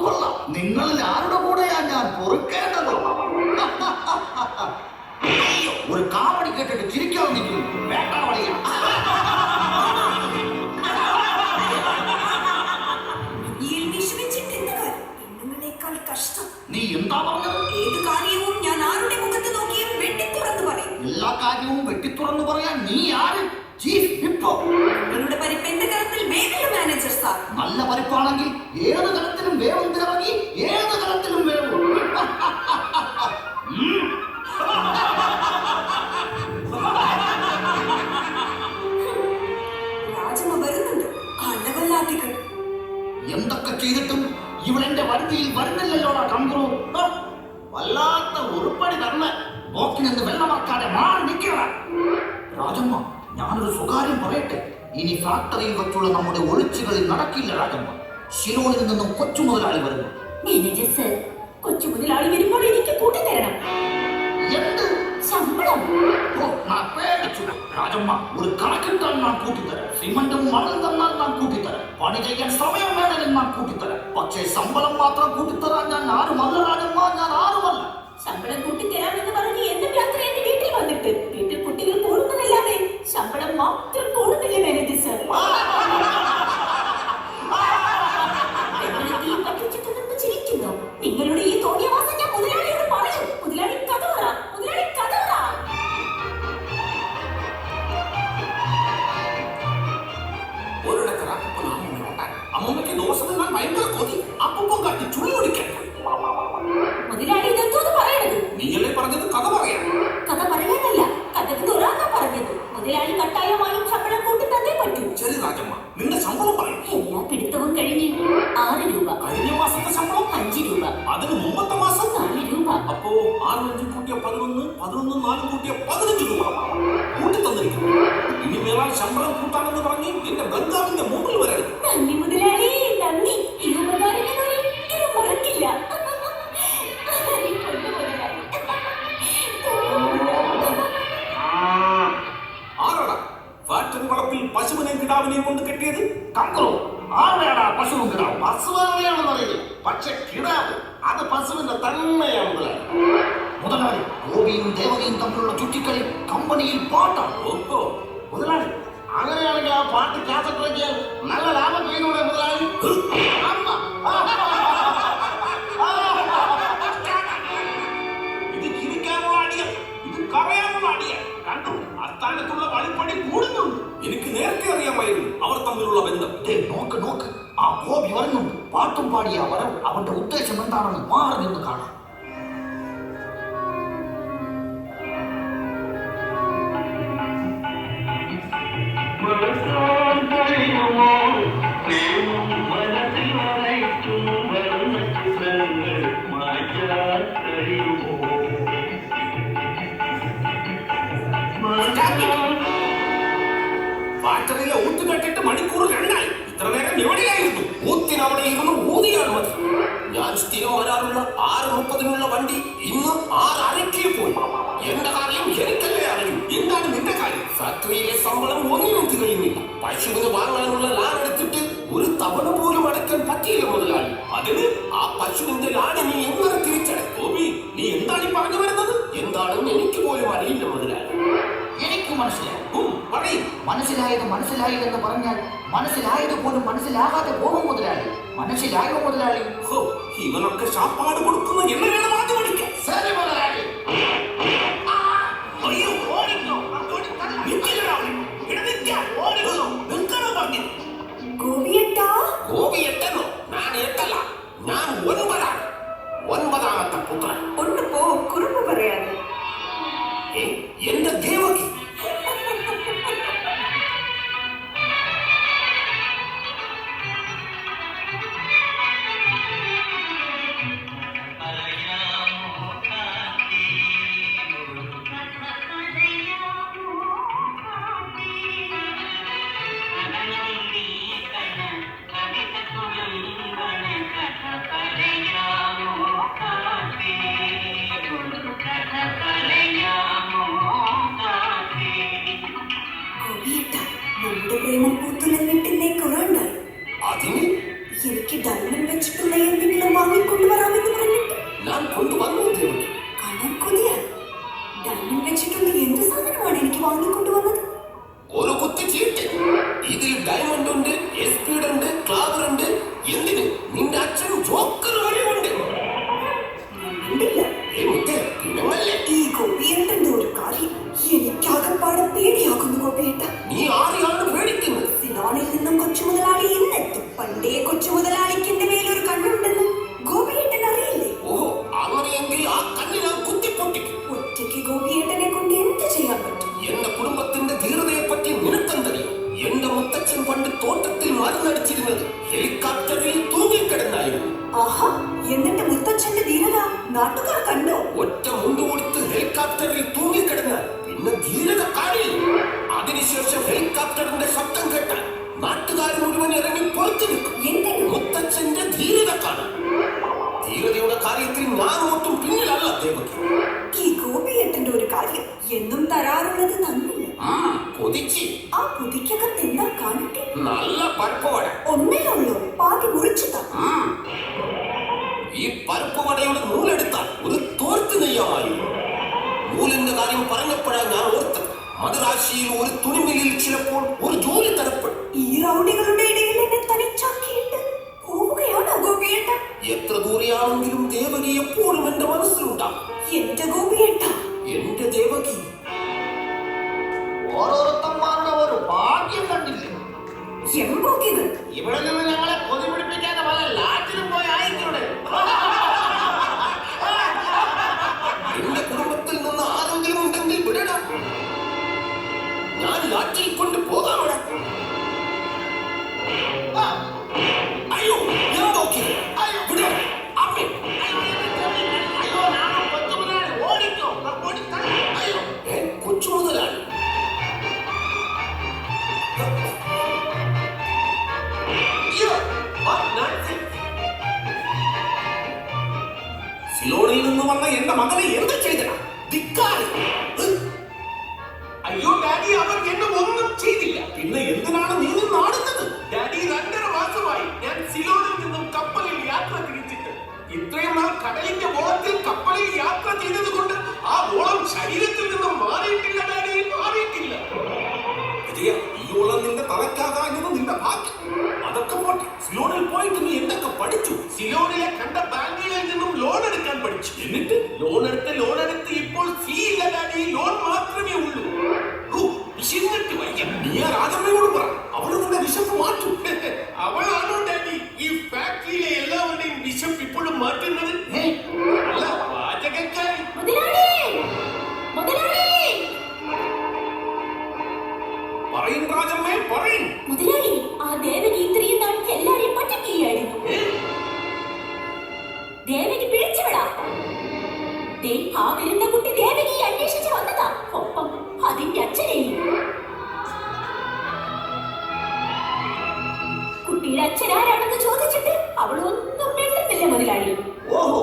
കൊള്ളാം. നിങ്ങളിൽ ആരുടെ കൂടെയാ ഞാൻ പൊറുക്കേണ്ടത്? ഒരു കാവടി കേട്ടിട്ട് ചിരിക്കാതെ നിൽക്കുന്നു. വേട്ടാവളിയാ. നീ എന്താ പറഞ്ഞത്? ഏത് കാര്യവും ഞാൻ ആരുടെ മുഖത്ത് നോക്കിയും വെട്ടിത്തുറന്ന് പറയും. എല്ലാ കാര്യവും വെട്ടിത്തുറന്ന് പറയാൻ നീ ആര്? ചീഫ് വിപ്പോ. നിങ്ങളുടെ പരിപ്പ് എന്റെ കലത്തിൽ വേവില്ല മാനേജർ സാർ. നല്ല പരിപ്പാണെങ്കിൽ ഏത് തലത്തിലും വേവും തിറങ്ങി ഏത് തലത്തിലും വേവും. രാജമ വരുന്നുണ്ട്. അലവല്ലാത്തികൾ എന്തൊക്കെ ചെയ്തിട്ടും ഇവളെന്റെ വരുതിയിൽ വരുന്നില്ലല്ലോടാ കങ്കുറു. വല്ലാത്ത ഉരുപ്പടി തന്നെ. നോക്കി നിന്ന് വെള്ളമാക്കാതെ മാറി നിൽക്കണ. രാജമ്മ, ഞാനൊരു സ്വകാര്യം പറയട്ടെ. ഇനി ഫാക്ടറിയിൽ വെച്ചുള്ള നമ്മുടെ ഒളിച്ചുകളിൽ നടക്കില്ല രാജമ്മ. ശിലോണിൽ നിന്നും കൊച്ചു മുതലാളി വരുന്നു. മാനേജർ സർ, കൊച്ചു മുതലാളി വരുമ്പോൾ എനിക്ക് കൂട്ടിത്തരണം. എന്ത് ശമ്പളം? പേടിച്ചു രാജമ്മ. ഒരു കണക്കിട്ടാൽ ഞാൻ കൂട്ടിത്തരാം. സിമന്റും മണലും തന്നാൽ ഞാൻ കൂട്ടിത്തരാം. പണി ചെയ്യാൻ സമയം വേണമെങ്കിൽ ഞാൻ കൂട്ടിത്തരാം. പക്ഷേ ശമ്പളം മാത്രം കൂട്ടിത്തരാൻ ഞാൻ ആരുമല്ല രാജമ്മ. ഞാൻ ആരുമല്ല. ശമ്പളം കൂട്ടിത്തരാമെന്ന് പറഞ്ഞ് എന്നും രാത്രി എന്റെ വീട്ടിൽ വന്നിട്ട് വീട്ടിൽ കുട്ടികൾ കൂടുന്നതല്ലാതെ ശമ്പളം മാത്രം കൂടുന്നില്ല മാനേജർ സർ. ചിരിക്കുന്നു. നിങ്ങളുടെ ഈ തോന്നിയവാസം ഞാൻ മുതലാളിയോട് പറയും. മുതലാളി കഥ പറ, മുതലാളി കഥ പറ. അമ്മമ്മയ്ക്ക് ദോശ തിന്നാൻ ഭയങ്കര കൊതി. അപ്പം കാട്ടി ചുള്ളി കുടിക്കാൻ. മുതലാളി ഇതെന്തോന്ന് പറയണത്? നീയല്ലേ പറഞ്ഞത് കഥ പറയാം. കഥ പറയാനല്ല, കഥക്ക് തുറന്നാ പറഞ്ഞത്. മുതലാളി കട്ടായമായും ശമ്പളം കൂട്ടി തന്നേ പറ്റൂ. ശരി രാജമ്മ, നിന്റെ ശമ്പളം പറയും. എല്ലാ പിടുത്തവും കഴിഞ്ഞ് 6 രൂപ. കഴിഞ്ഞ മാസത്തെ ശമ്പളം 5 രൂപ. അതിന് മുമ്പത്തെ മാസം 4 രൂപ. അപ്പോ 6 5 കൂട്ടിയ 11, 11 4 കൂട്ടിയ 15 രൂപ കൂട്ടി തന്നിരിക്കുന്നു. ഇനി മേലാൽ ശമ്പളം കൂട്ടാണെന്ന് പറഞ്ഞ് എന്റെ ബംഗാളിന്റെ മുമ്പിൽ വരരുത്. നന്ദി മുതലാളി, നന്ദി. ഈ ഉപകാരം ഞാൻ ഒരിക്കലും മറക്കില്ല. ആരാടാ ഫാക്ടറി വളപ്പിൽ പശുവിനെയും കിടാവിനെയും കൊണ്ട് കെട്ടിയത്? കങ്കറോ, ആരാടാ പശുവും കിടാവും? പശുവാണെന്ന് അറിയില്ല, പക്ഷെ കിടാവ് അത് പശുവിന്റെ തന്നെയാണ് മുതലാളി. മുതലാളി, ഗോപിയും ദേവതയും തമ്മിലുള്ള ചുറ്റിക്കളി കമ്പനിയിൽ പാട്ടാണ്. ഓഹോ മുതലാളി, അങ്ങനെയാണെങ്കിൽ ആ പാട്ട് കാസറ്റ് ഇറക്കിയാൽ നല്ല ലാഭം ചെയ്യുന്നൂടെ മുതലാളി? ഇത് ജീവിക്കാനുള്ള അടിയ, ഇത് കറയാനുള്ള അടിയ. കണ്ടു, അസ്ഥാനത്തുള്ള വഴിപ്പടി കൂടുന്നുണ്ട്. എനിക്ക് നേരത്തെ അറിയാമായിരുന്നു അവർ തമ്മിലുള്ള ബന്ധം. നോക്ക് നോക്ക്, ആ ഗോപി വരുന്നുണ്ട്. പാട്ടും പാടിയ വരവ്. അവന്റെ ഉദ്ദേശം എന്താണെന്ന് മാറി നിന്ന് കാണാം. ഫാക്ടറിയിലെ ഊത്ത് കെട്ടിട്ട് മണിക്കൂർ 2ആയി. ഇത്ര നേരം എവിടെയായിരുന്നു? ഊത്തിനവിടെ ഇരുന്ന് ഊതിയാണ് മതി. ഞാൻ സ്ഥിരം വരാറുള്ള 6:30 വണ്ടി ഇന്ന് 6:30 പോയി. എന്റെ കാര്യം എനിക്കല്ലേ അറിയൂ. എന്താണ് നിന്റെ കാര്യം? ഫാക്ടറിയിലെ ശമ്പളം ഒന്നിനും തികയുന്നില്ല. പശുവിന് വാങ്ങാനുള്ള ലാൻ എടുത്തിട്ട് ഒരു തവണ പോലും അടയ്ക്കാൻ പറ്റിയില്ല മുതലാളി. അതിന് ആ പശുവിന്റെ ലാൻ നീ എങ്ങനെ തിരിച്ചട? ഗോപി, നീ എന്താണ് ഈ പറഞ്ഞു വരുന്നത്? എന്താണെന്ന് എനിക്ക് പോലും അറിയില്ല മുതലാളി. എനിക്ക് മനസ്സിലായി. പറയും. മനസ്സിലായതെന്ന് പറഞ്ഞാൽ മനസ്സിലായത് പോലും മനസ്സിലാകാതെ പോകും മുതലാളി. മനസ്സിലായോ മുതലാളി? ഇവനൊക്കെ ശാപ്പാട് കൊടുക്കുന്ന എന്നെ വേണം ആദ്യം പഠിക്കാൻ. ശരി മുതലാളി. അയ്യോ, ഓടിക്കോ. ഗോപിയെട്ടെന്നോ? ഞാൻ എട്ടല്ല, ഞാൻ 9ആണ്. 9ാമത്തെ പുത്രൻ. ഒന്ന് പോ, കുറുമ്പ് പറയാതെ. എന്റെ ദേവകി. പോക്കൊരു വഴിയുണ്ട്. ഉണ്ടില്ല. പിണങ്ങല്ലേ? ഈ ഗോപിയേട്ടന്റെ ഒരു കാര്യം എനിക്കാകപ്പാടെ പേടിയാകുന്നു ഗോപിയേട്ട. നീ ആരെയാണ് പേടിക്കുന്നത്? സിലോണിൽ നിന്നും കൊച്ചു മുതലാളി ഇന്നെത്തും. പണ്ടേ കൊച്ചു മുതലാളിക്ക് എന്റെ മേലൊരു കണ്ണുണ്ടെന്ന് ഗോപിയേട്ടൻ അറിയില്ലേ? ഓഹോ, അങ്ങനെയെങ്കിൽ ആ കണ്ണ് ഞാൻ കുത്തിപ്പൊട്ടിക്കും. ഒറ്റയ്ക്ക് ഗോപിയേട്ടനെ കൊണ്ട് എന്ത് ചെയ്യാൻ പറ്റും? എന്റെ കുടുംബത്തിന്റെ ധീരതയെ പറ്റി നിനക്കെന്തറിയോ? എന്റെ മുത്തച്ഛൻ പണ്ട് തോട്ടത്തിൽ മരുന്നടിച്ചിരുന്നത് ഹെലികോപ്റ്ററിൽ തൂങ്ങിക്കിടന്നായിരുന്നു. ആഹാ, എന്നിട്ട് മുത്തച്ഛന്റെ ധീരത നാട്ടുകാർ കണ്ടോ? ഒറ്റ മുണ്ട് കൊടുത്ത് ഹെലികോപ്റ്ററിൽ തൂങ്ങിക്കിടന്നാൽ പിന്നെ ധീരത കാണില്ല. അതിനുശേഷം ഹെലികോപ്റ്ററിന്റെ ശബ്ദം കേട്ടാൽ നാട്ടുകാർ മുഴുവൻ ഇറങ്ങി പുറത്തു നിൽക്കും. എന്തിനു? മുത്തച്ഛന്റെ ധീരത കാണാൻ. ധീരതയുടെ കാര്യത്തിൽ ഞാൻ ഒട്ടും പിന്നിലല്ല ദേവകി. ഈ ഗോപിയേട്ടന്റെ ഒരു കാര്യം എന്നും തരാറുള്ളത് തന്നില്ല. കൊതിച്ച് ആ പുതിക്കകത്ത് എന്താ കാണട്ടെ? നല്ല പരിപ്പുവട. ഒന്നേയുള്ളൂ, പാതി മുറിച്ചു താ. ഈ പരിപ്പുവടയുടെ നൂലെടുത്താൽ ഒരു തോർത്ത് നെയ്യാമായിരുന്നു. നൂലിന്റെ കാര്യം പറഞ്ഞപ്പോഴാണ് ഞാൻ ഓർത്തത്. മദുരാശിയിൽ ഒരു തുണിമില്ലിൽ ചിലപ്പോൾ ഒരു ജോലി തരപ്പെടും. ഈ റൗഡികളുടെ ഇടയിൽ എന്നെ തനിച്ചാക്കിയിട്ട് പോവുകയാണോ ഗോപിയേട്ട? എത്ര ദൂരെയാണെങ്കിലും ദേവകി എപ്പോഴും എന്റെ മനസ്സിലുണ്ടാകും. എന്റെ ഗോപിയേട്ട, എന്റെ ദേവകി. ഓരോരുത്തന്മാരുടെ ഒരു ഭാഗ്യം കണ്ടില്ലേ? എംബോക്കികൾ ഇവിടെ നിന്ന് ഞങ്ങളെ കൊതിപിടിപ്പിക്കാതെ പല ലാറ്റിലും പോയി അയക്കൂടെ? എന്റെ കുടുംബത്തിൽ നിന്ന് ആരെങ്കിലും ഉണ്ടെങ്കിൽ വിടടാ. ഞാൻ ലാറ്റിൽ കൊണ്ട് പോകാമട. അയ്യോ, ഞാൻ നോക്കി. അയ്യോ, വിട. അമ്മേ. അയ്യോ, നാളെ കൊച്ചുമുതലാളി ഓടിക്കോ, ഓടിത്തരാം. അയ്യോ, കൊച്ചു മുതലാളി. അയ്യോ, സിലോണിൽ നിന്ന് വന്ന എന്റെ മകനെ എന്ത് ചെയ്തടാ? ധിക്കാരി. അയ്യോ ഡാഡി, അവർ എന്നെ ഒന്നും ചെയ്തില്ല. പിന്നെ എന്തിനാണ് നീ നാടുന്നത്? ഡാഡി, 2.5 മാസമായി ഞാൻ സിലോണിൽ നിന്നും കപ്പലിൽ യാത്ര തിരിച്ചിട്ട്. ഇത്രയും നാൾ കടലിന്റെ ഓളത്തിൽ കപ്പലിൽ യാത്ര ചെയ്തത് കൊണ്ട് ആ ഓളം ശരീരത്തിൽ നിന്നും മാറിയിട്ടില്ല ഡാഡി, മാറിയിട്ടില്ല. വിജയ, ഈ ഓളം നിന്റെ തലക്കാകാഞ്ഞത് നിന്റെ ഭാഗ്യം. അതൊക്കെ പോട്ടെ, സിലോണിൽ പോയിട്ട് നീ എന്തൊക്കെ പഠിച്ചു? സിലോണിലെ കണ്ട ബാങ്കുകളിൽ നിന്നും ലോൺ എടുക്കാൻ പഠിച്ചു. എന്നിട്ട് ലോൺ എടുത്ത് ഇപ്പോൾ ഫീ ഇല്ല ഡാഡി, ലോൺ മാത്രമേ ഉള്ളൂ. വിശന്നിട്ട് വയ്യ. നീ ആ രാജമ്മയോട് പറ, അവള് നിന്റെ വിശപ്പ് മാറ്റും. അവളാണോ ഡാഡി ഈ ഫാക്ടറിയിലെ എല്ലാവരുടെയും വിശപ്പ് ഇപ്പോഴും മാറ്റുന്നത്? അല്ല, പാചകക്കാരി. പറയും രാജമ്മേ, പറയും. മുതലാളി, ആ ദേവകി ഇത്രയും നാൾ എല്ലാരെയും പറ്റിക്കുകയായിരുന്നു. ദേവകി പിടിച്ചുവിടാ. ആ വരുന്ന കുട്ടി ദേവകിയെ അന്വേഷിച്ച് വന്നതാ. ഒപ്പം അതിന്റെ അച്ഛനെയും. കുട്ടിയുടെ അച്ഛൻ ആരാണെന്ന് ചോദിച്ചിട്ട് അവൾ ഒന്നും മിണ്ടുന്നില്ല മുതലാളി. ഓഹോ,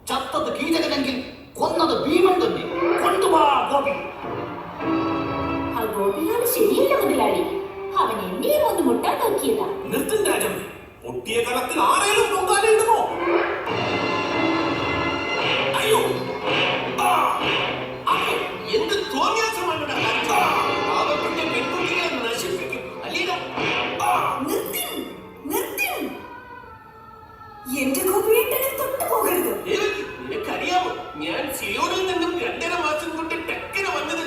ചത്തത് കീചകനെങ്കിൽ കൊന്നത് ഭീമൻ തന്നെ. കൊണ്ടുവാ ഗോപി. ആ ഗോപിയാണ് ശരിയല്ല മുതലാളി. അവൻ എന്നെയും ഒന്ന് മുട്ടാൻ നോക്കിയതാ. നിർത്തും രാജമ്മേ, പൊട്ടിയ കലത്തിൽ ആരേലും പൊങ്കാലയിടുമോ? അയ്യോ, എന്ത് തോന്നിയാസമാണ് പാവപ്പെട്ട പെൺകുട്ടികളെ നശിപ്പിക്കും അല്ലീടാ. എന്റെ ഗോപിയേട്ടനെ തൊട്ടു പോകരുത്. നിനക്കറിയാമോ, ഞാൻ സിലോണിൽ നിന്നും 2.5 മാസം കൊണ്ട് ടക്കര വന്നത്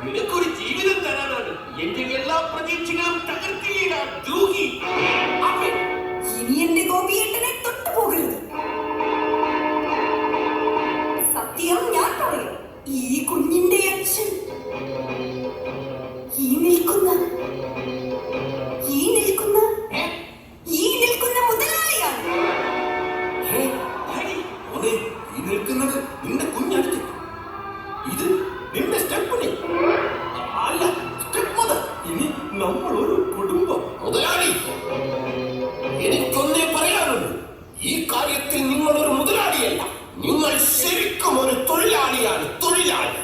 നിനക്കൊരു ജീവിതം തരാനാണ്. എന്റെ എല്ലാ പ്രതീക്ഷകളും തകർത്തില്ലേടാ ദ്രോഹി. ഇനി എന്റെ ഗോപിയേട്ടനെ തൊട്ടു പോകരുത്. സത്യം ഞാൻ പറയാം. ഈ കുഞ്ഞിന്റെ അച്ഛൻ ഈ നിൽക്കുന്ന മുതലാളിയാണ്. ഈ നിൽക്കുന്നത് നിന്റെ കുഞ്ഞടുത്ത്. ഇത് നിന്റെ സ്റ്റെപ്പിന് അല്ല, സ്റ്റെപ്പ് മദർ. ഇനി നമ്മൾ ഒരു കുടുംബം. മുതലാളി, എനിക്കൊന്നേ പറയാനുള്ളൂ. ഈ കാര്യത്തിൽ നിങ്ങൾ ഒരു മുതലാളിയല്ല, നിങ്ങൾ ശരിക്കും ഒരു തൊഴിലാളിയാണ്. തൊഴിലാളി.